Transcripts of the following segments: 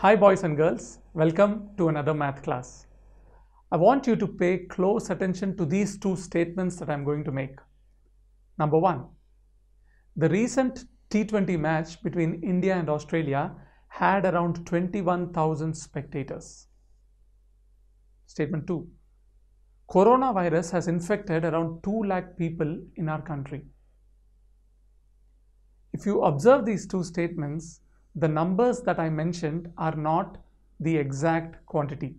Hi boys and girls, welcome to another math class. I want you to pay close attention to these two statements that I'm going to make. Number one, the recent T20 match between India and Australia had around 21,000 spectators. Statement two, coronavirus has infected around 2 lakh people in our country. If you observe these two statements, the numbers that I mentioned are not the exact quantity.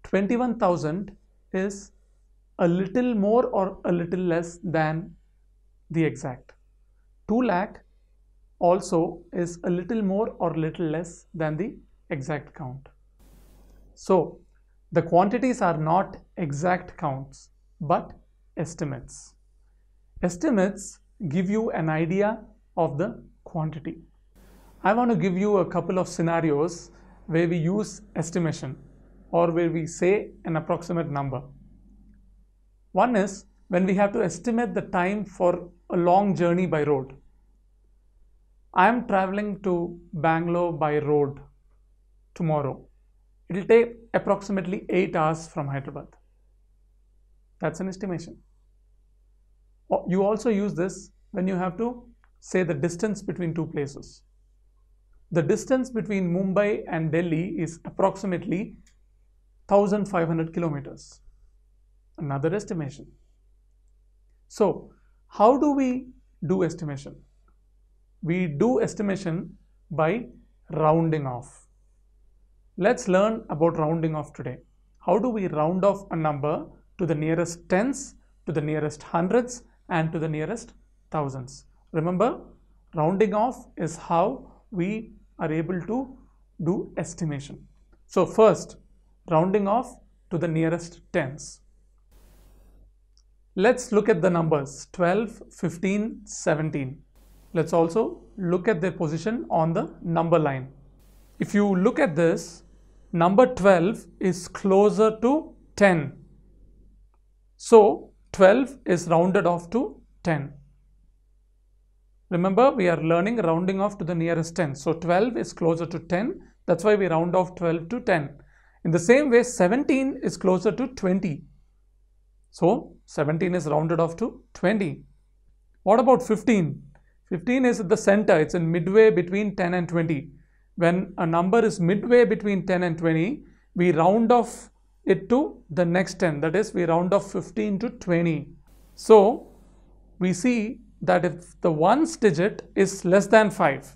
21,000 is a little more or a little less than the exact. 2 lakh also is a little more or little less than the exact count. So the quantities are not exact counts but estimates. Estimates give you an idea of the quantity. I want to give you a couple of scenarios where we use estimation or where we say an approximate number. One is when we have to estimate the time for a long journey by road. I am traveling to Bangalore by road tomorrow. It will take approximately 8 hours from Hyderabad. That's an estimation. You also use this when you have to say the distance between two places. The distance between Mumbai and Delhi is approximately 1,500 kilometers. Another estimation. So, how do we do estimation? We do estimation by rounding off. Let's learn about rounding off today. How do we round off a number to the nearest tens, to the nearest hundreds, and to the nearest thousands? Remember, rounding off is how we are able to do estimation. So first, rounding off to the nearest tens. Let's look at the numbers 12, 15, 17. Let's also look at their position on the number line. If you look at this, number 12 is closer to 10. So 12 is rounded off to 10. Remember, we are learning rounding off to the nearest 10. So 12 is closer to 10. That's why we round off 12 to 10. In the same way, 17 is closer to 20. So 17 is rounded off to 20. What about 15? 15 is at the center. It's in midway between 10 and 20. When a number is midway between 10 and 20, we round off it to the next 10. That is, we round off 15 to 20. So we see that if the ones digit is less than 5,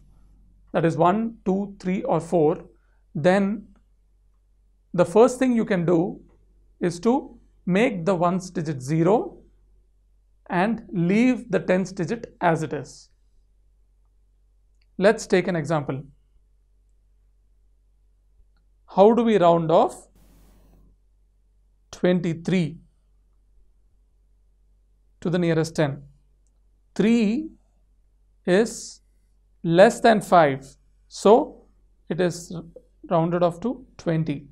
that is 1, 2, 3 or 4, then the first thing you can do is to make the ones digit 0 and leave the tens digit as it is. Let's take an example. How do we round off 23 to the nearest 10? 3 is less than 5, so it is rounded off to 20.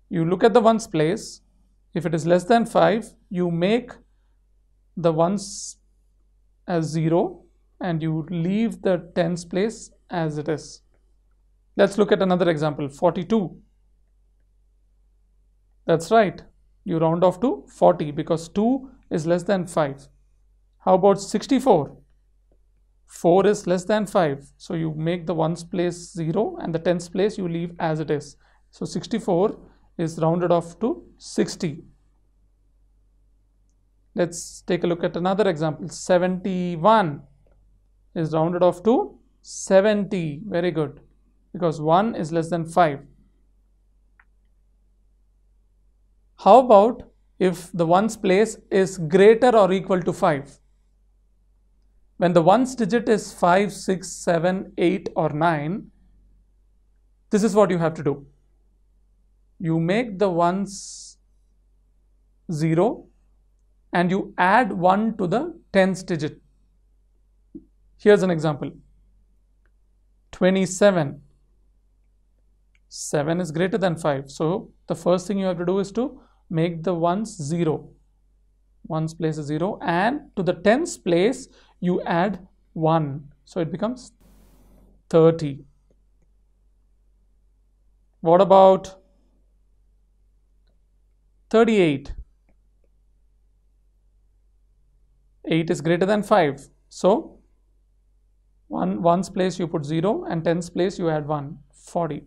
You look at the ones place. If it is less than 5, you make the ones as 0 and you leave the tens place as it is. Let's look at another example, 42. That's right, you round off to 40 because 2 is less than 5. How about 64? 4 is less than 5. So you make the ones place 0 and the tens place you leave as it is. So 64 is rounded off to 60. Let's take a look at another example. 71 is rounded off to 70. Very good. Because 1 is less than 5. How about if the ones place is greater or equal to 5? When the ones digit is 5, 6, 7, 8 or 9, this is what you have to do. You make the ones 0 and you add 1 to the tens digit. Here's an example. 27. 7 is greater than 5. So the first thing you have to do is to make the ones 0. Ones place is 0 and to the tens place you add 1. So it becomes 30. What about 38? 8 is greater than 5. So, ones place you put 0 and tens place you add 1. 40.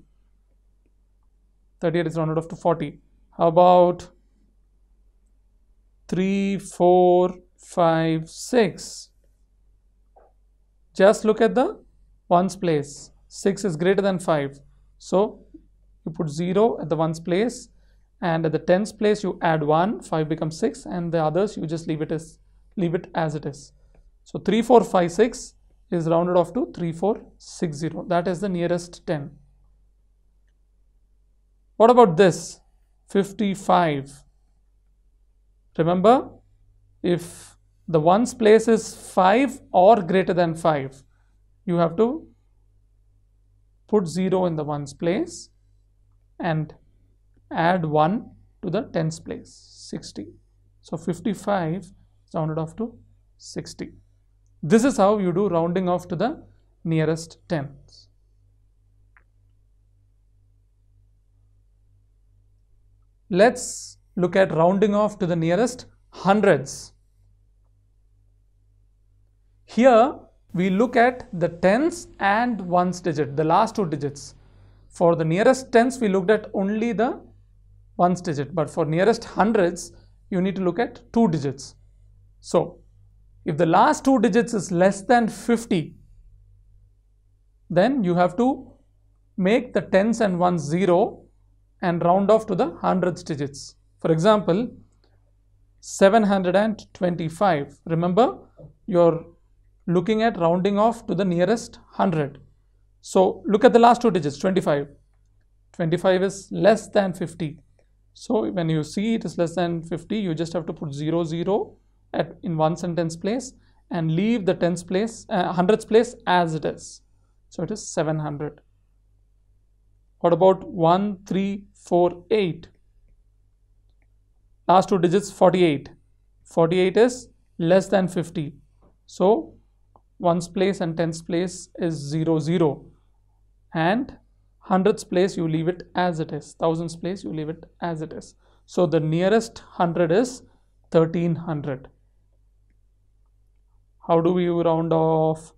38 is rounded off to 40. How about 3, 4, 5, 6? Just look at the ones place. 6 is greater than 5. So, you put 0 at the ones place, and at the tens place you add 1. 5 becomes 6, and the others you just leave it as it is. So 3, 4, 5, 6 is rounded off to 3, 4, 6, 0. That is the nearest 10. What about this? 55. Remember, if the ones place is 5 or greater than 5, you have to put 0 in the ones place and add 1 to the tens place, 60. So 55 rounded off to 60. This is how you do rounding off to the nearest tens. Let's look at rounding off to the nearest hundreds. Here we look at the tens and ones digit, the last two digits. For the nearest tens we looked at only the ones digit, but for nearest hundreds you need to look at two digits. So, if the last two digits is less than 50, then you have to make the tens and ones 0 and round off to the hundreds digits. For example, 725. Remember, you're looking at rounding off to the nearest 100. So, look at the last two digits, 25. 25 is less than 50. So, when you see it is less than 50, you just have to put 0, 0 in ones and tens place and leave the tens place, hundreds place as it is. So it is 700. What about 1348? Last two digits 48. 48 is less than 50. So ones place and tens place is 0, 0. And hundreds place you leave it as it is. Thousands place you leave it as it is. So the nearest 100 is 1300. How do we round off?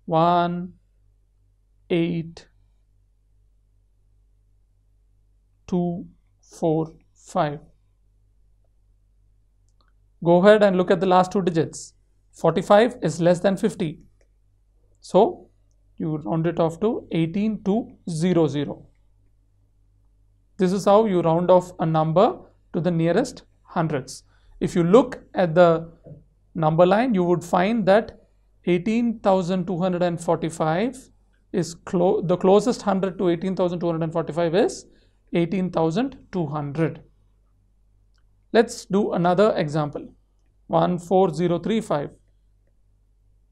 1, 8, 2, 4, 5. Go ahead and look at the last two digits. 45 is less than 50. So you round it off to 18200. This is how you round off a number to the nearest hundreds. If you look at the number line, you would find that 18,245 is the closest 100 to 18,245 is 18,200. Let's do another example. 14035.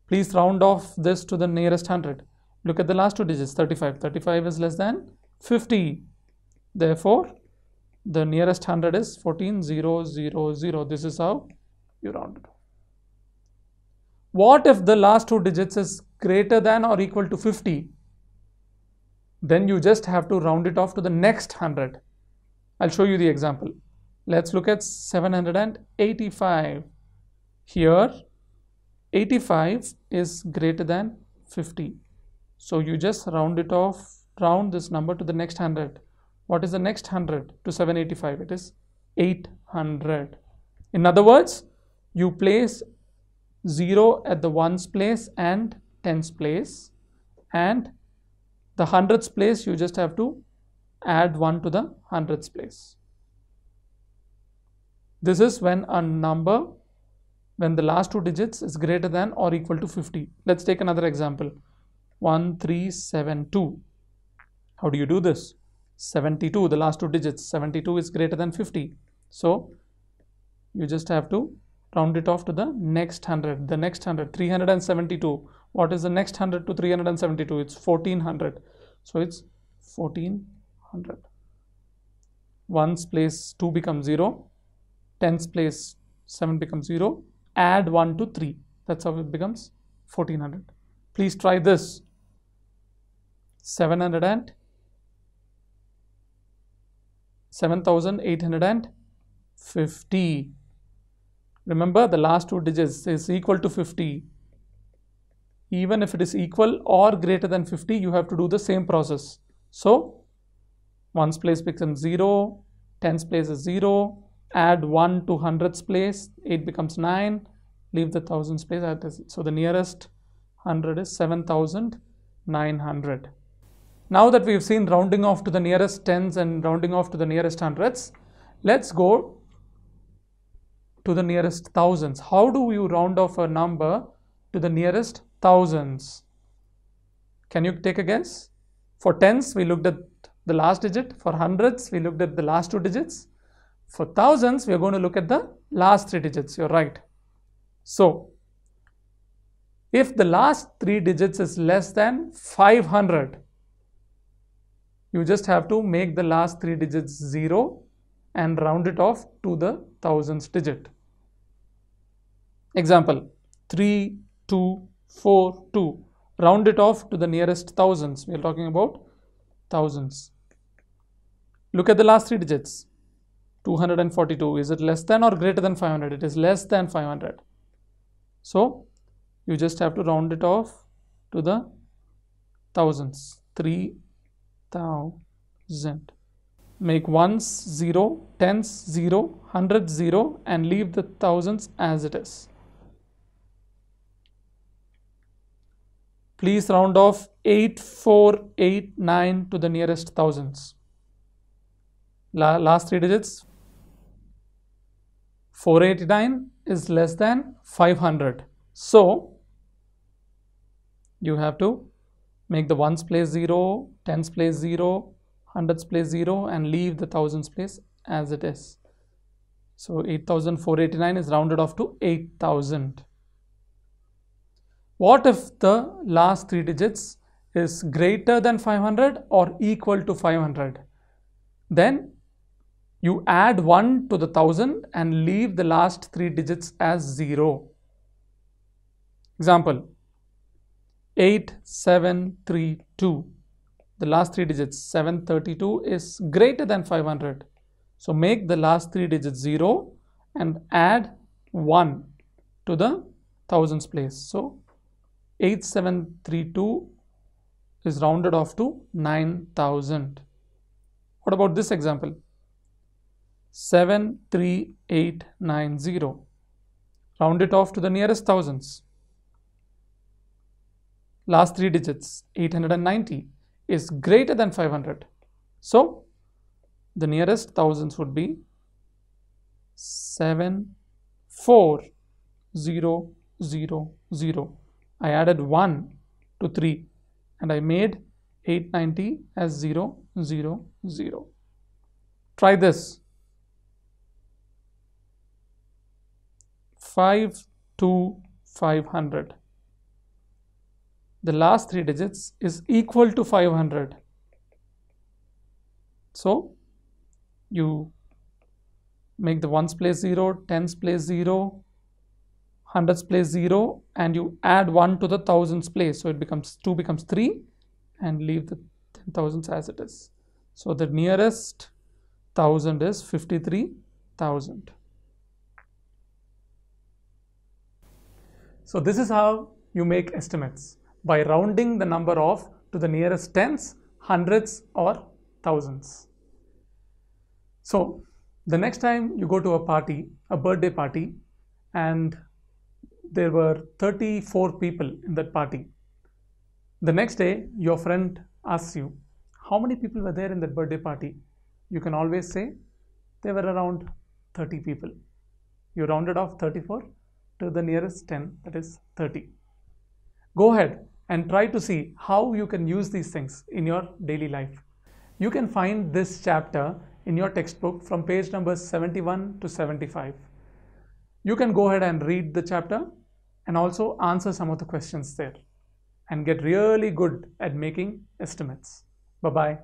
Please round off this to the nearest 100. Look at the last two digits, 35. 35 is less than 50. Therefore, the nearest 100 is 14,000. This is how you round it off. What if the last two digits is greater than or equal to 50? Then you just have to round it off to the next 100. I'll show you the example. Let's look at 785. Here, 85 is greater than 50. So you just round it off, round this number to the next 100. What is the next 100 to 785? It is 800. In other words, you place 0 at the ones place and tens place, and the hundreds place you just have to add 1 to the hundreds place. This is when a number, when the last two digits is greater than or equal to 50. Let's take another example. 1372. How do you do this? 72, the last two digits, 72 is greater than 50. So you just have to round it off to the next 100. The next 100, 372. What is the next 100 to 372? It's 1400. So it's 1400. Ones place 2 becomes 0. Tens place 7 becomes 0. Add 1 to 3. That's how it becomes 1400. Please try this. 785. 7,850. Remember, the last two digits is equal to 50. Even if it is equal or greater than 50, you have to do the same process. So ones place becomes 0, tens place is 0, add 1 to hundreds place, 8 becomes 9, leave the thousands place. So the nearest 100 is 7,900. Now that we've seen rounding off to the nearest tens and rounding off to the nearest hundreds, let's go to the nearest thousands. How do you round off a number to the nearest thousands? Can you take a guess? For tens, we looked at the last digit. For hundreds, we looked at the last two digits. For thousands, we are going to look at the last three digits. You're right. So if the last three digits is less than 500, you just have to make the last three digits 0 and round it off to the thousands digit. Example, 3, 2, 4, 2. Round it off to the nearest thousands. We are talking about thousands. Look at the last three digits. 242. Is it less than or greater than 500? It is less than 500. So you just have to round it off to the thousands. 3,000. Make ones 0, tens 0, hundreds 0, and leave the thousands as it is. Please round off 8489 to the nearest thousands. Last three digits. 489 is less than 500. So you have to make the ones place 0, tens place 0, hundreds place 0, and leave the thousands place as it is. So 8,489 is rounded off to 8,000. What if the last three digits is greater than 500 or equal to 500? Then you add 1 to the 1000 and leave the last three digits as 0. Example, 8732. The last three digits 732 is greater than 500. So make the last three digits 0 and add 1 to the thousands place. So 8732 is rounded off to 9,000. What about this example? 73890. Round it off to the nearest thousands. Last three digits 890 is greater than 500. So the nearest thousands would be 74000. I added 1 to 3 and I made 890 as 000. Try this. 52500. The last three digits is equal to 500. So you make the ones place 0, tens place 0, hundreds place 0, and you add 1 to the thousands place. So it becomes 2 becomes 3 and leave the thousands as it is. So the nearest thousand is 53,000. So this is how you make estimates, by rounding the number off to the nearest tens, hundreds, or thousands. So the next time you go to a party, a birthday party, and there were 34 people in that party. The next day, your friend asks you, how many people were there in that birthday party? You can always say, there were around 30 people. You rounded off 34 to the nearest 10, that is 30. Go ahead and try to see how you can use these things in your daily life. You can find this chapter in your textbook from page numbers 71 to 75. You can go ahead and read the chapter and also answer some of the questions there and get really good at making estimates. Bye-bye.